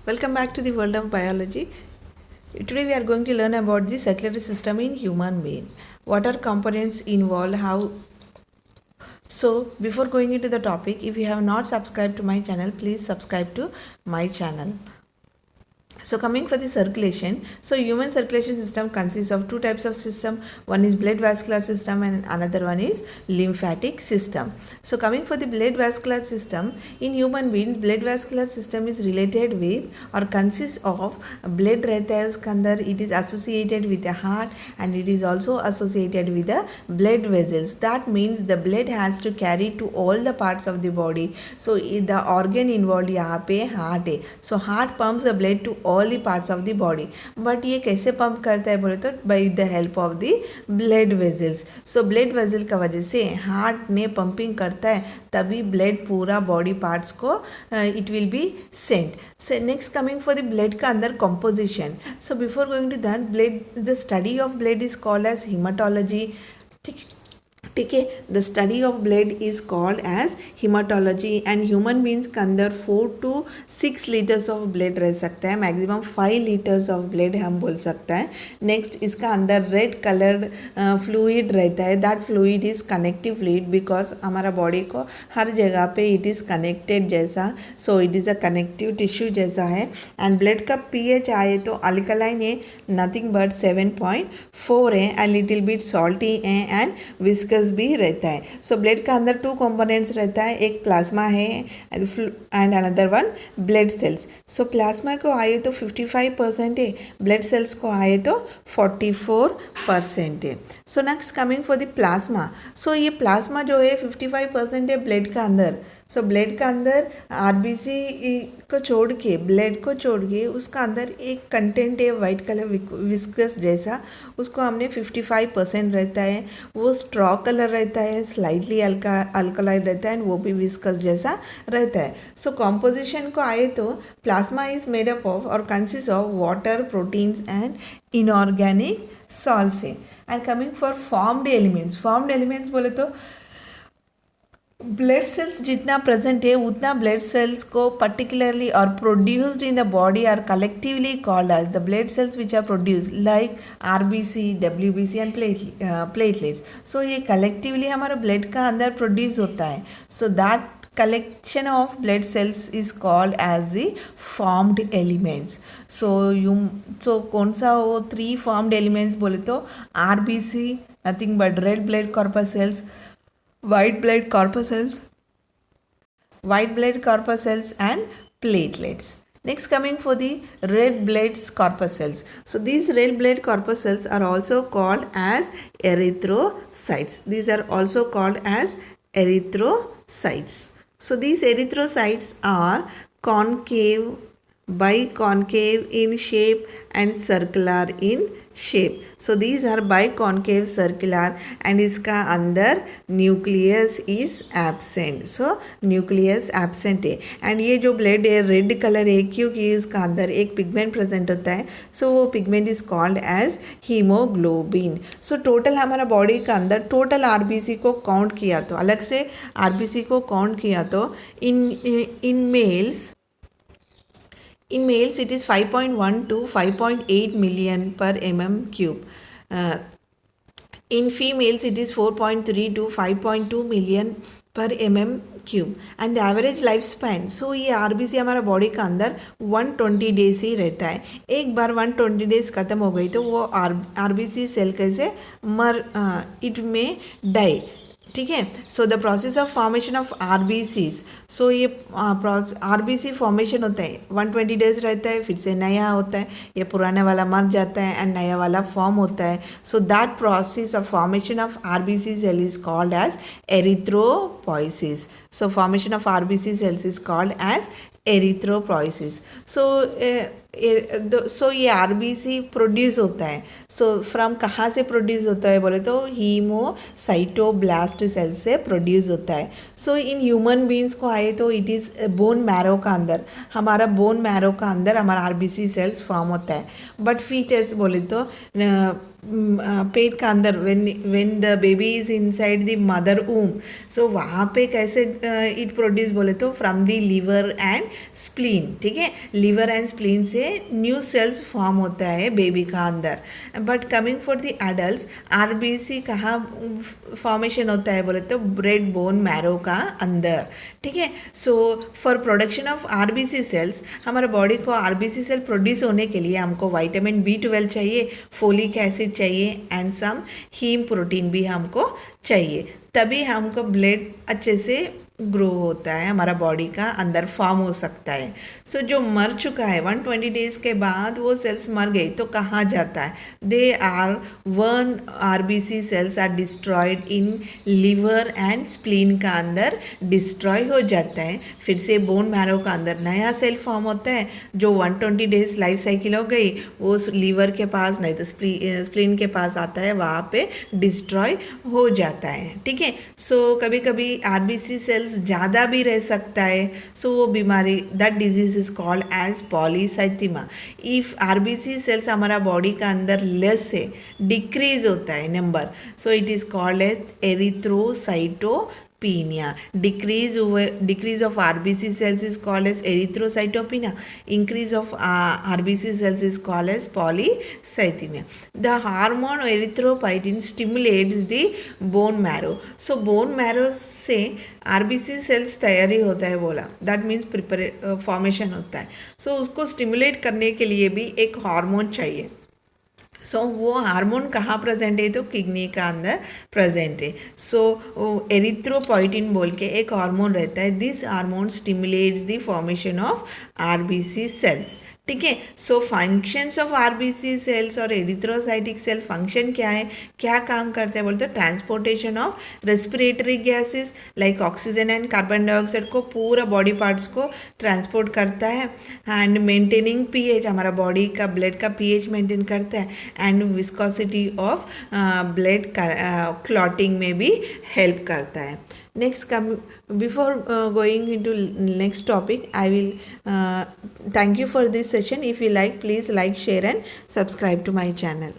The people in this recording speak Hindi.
Welcome back to the world of biology. Today we are going to learn about the circulatory system in human being. What are components involved? How? So before going into the topic, if you have not subscribed to my channel, please subscribe to my channel. So coming for the circulation, so human circulation system consists of two types of system. One is blood vascular system and another one is lymphatic system. So coming for the blood vascular system, in human beings, blood vascular system is related with or consists of blood रहता है उसके अंदर. It is associated with the heart and it is also associated with the blood vessels. That means the blood has to carry to all the parts of the body. So the organ involved यहाँ पे heart है. So heart pumps the blood to all the parts of the body. But ये कैसे पंप करता है बोले तो by the help of the blood vessels. So blood vessel का वजह से हार्ट ने पंपिंग करता है तभी ब्लड पूरा बॉडी पार्ट्स को it will be sent. So next coming for the blood का अंदर composition. So before going to that, blood, the study of blood is called as hematology. ठीक है, the study of blood is called as haematology. And human beings के अंदर 4 to 6 लीटर्स ऑफ ब्लड रह सकता है, मैक्सिमम 5 लीटर्स ऑफ ब्लड हम बोल सकता है. नेक्स्ट इसका अंदर रेड कलर्ड फ्लूइड रहता है. That fluid is connective fluid because हमारा बॉडी को हर जगह पे इट इज़ कनेक्टेड जैसा, so it is a connective tissue जैसा है. एंड ब्लड का pH आए तो अल्कलाइन है, नथिंग बट 7.4 है एंड लिटिल बिट सॉल्टी है एंड विस्कस भी रहता है. सो ब्लड का अंदर 2 कंपोनेंट्स रहता है, एक प्लाज्मा है and another one blood cells. So plasma को आए तो 55% है, ब्लड सेल्स को आए तो 44% है. So next coming for the plasma. So ये प्लाज्मा जो है 55% है ब्लड का अंदर. सो ब्लड का अंदर आरबीसी को छोड़ के, ब्लड को छोड़ के उसका अंदर एक कंटेंट है वाइट कलर विस्कस जैसा, उसको हमने 55% रहता है. वो स्ट्रॉ कलर रहता है, स्लाइटली अल्कलाइन रहता है एंड वो भी विस्कस जैसा रहता है. सो कॉम्पोजिशन को आए तो plasma is made up of और consist of water, proteins and inorganic salts है. And coming for formed elements बोले तो ब्लड सेल्स जितना प्रेजेंट है उतना ब्लड सेल्स को पर्टिकुलरली और produced in the body are collectively called as the blood cells which are produced like RBC, WBC and platelets. So ये कलेक्टिवली हमारा ब्लड का अंदर प्रोड्यूस होता है. So that collection of blood cells is called as the formed elements. So कौन सा वो 3 formed elements बोले तो RBC, nothing but red blood corpuscles, white blood corpuscles and platelets. Next coming for the red blood corpuscles. So these red blood corpuscles are also called as erythrocytes. These are also called as erythrocytes. So these erythrocytes are concave, biconcave in shape and circular in shape. So these are biconcave, circular and इसका अंदर nucleus is absent. So nucleus absent है. एंड ये जो ब्लड है रेड कलर है क्योंकि इसका अंदर एक पिगमेंट प्रेजेंट होता है. सो वो pigment is called as haemoglobin. So total हमारा बॉडी का अंदर टोटल आरबीसी को काउंट किया तो अलग से आरबीसी को काउंट किया तो in males it is 5.1 to 5.8 million per mm cube. In females it is 4.3 to 5.2 million per mm cube. And the average lifespan, so ये आरबीसी हमारा बॉडी का अंदर 120 डेज ही रहता है. एक बार 120 डेज ख़त्म हो गई तो वो आरबीसी सेल कैसे इट में डाई. ठीक है. So the process of formation of RBCs. So ये आरबीसी फॉर्मेशन होता है 120 डेज रहता है, फिर से नया होता है, ये पुराने वाला मर जाता है एंड नया वाला फॉर्म होता है. So that process of formation of RBC cell is called as erythropoiesis. So formation of RBC cells is called as erythropoiesis. So ये आरबीसी प्रोड्यूस होता है. सो फ्रॉम कहाँ से प्रोड्यूस होता है बोले तो हीमोसाइटोब्लास्ट सेल से प्रोड्यूस होता है. सो इन ह्यूमन बींग्स को आए तो इट इज़ बोन मैरो का अंदर, हमारा बोन मैरो का अंदर हमारा आरबीसी सेल्स फॉर्म होता है. बट फीटस बोले तो पेट का अंदर when the baby is inside the mother womb, so वहाँ पे कैसे इट प्रोड्यूस बोले तो from the liver and spleen, ठीक है, लीवर एंड स्प्लीन से न्यू सेल्स फॉर्म होता है बेबी का अंदर. But coming for the adults, RBC कहाँ फॉर्मेशन होता है बोले तो ब्रेड बोन मैरो का अंदर, ठीक है. So for production of RBC cells, हमारे बॉडी को आरबीसी सेल प्रोड्यूस होने के लिए हमको विटामिन B12 चाहिए, फोलिक एसिड चाहिए एंड सम हीम प्रोटीन भी हमको चाहिए, तभी हमको ब्लड अच्छे से ग्रो होता है, हमारा बॉडी का अंदर फॉर्म हो सकता है. सो जो मर चुका है 120 डेज के बाद वो सेल्स मर गई तो कहाँ जाता है? They are one RBC cells are destroyed in liver and spleen का अंदर डिस्ट्रॉय हो जाता है. फिर से बोन मैरो का अंदर नया सेल फॉर्म होता है, जो 120 डेज लाइफ साइकिल हो गई वो लीवर के पास नहीं तो स्प्लीन के पास आता है, वहाँ पे डिस्ट्रॉय हो जाता है, ठीक है. सो कभी कभी आरबीसी सेल्स ज़्यादा भी रह सकता है, सो वो बीमारी that disease is called as polycythemia. If RBC cells हमारा बॉडी का अंदर लेस से डिक्रीज होता है number, so it is called as erythrocytopenia. Decrease of RBC cells is called as erythrocytopenia. Increase of RBC cells is called as polycythemia. The hormone erythropoietin stimulates the bone marrow. So bone marrow से आरबीसी सेल्स तैयारी होता है बोला, दैट मीन्स फॉर्मेशन होता है. सो उसको स्टिमुलेट करने के लिए भी एक हार्मोन चाहिए. सो वो हार्मोन कहाँ प्रेजेंट है तो किडनी का अंदर प्रेजेंट है. सो एरिथ्रोपोइटिन बोल के एक हार्मोन रहता है. This hormone stimulates the formation of RBC cells, ठीक है. So functions of RBC cells और एरिथ्रोसाइटिक सेल फंक्शन क्या है, क्या काम करते हैं बोलते, transportation of respiratory gases like oxygen and carbon dioxide को पूरा बॉडी पार्ट्स को ट्रांसपोर्ट करता है. एंड मेंटेनिंग पीएच, हमारा बॉडी का ब्लड का पीएच मेंटेन करता है. And viscosity of blood clotting में भी हेल्प करता है. Next, before going into next topic, I will thank you for this session. If you like, please like, share and subscribe to my channel.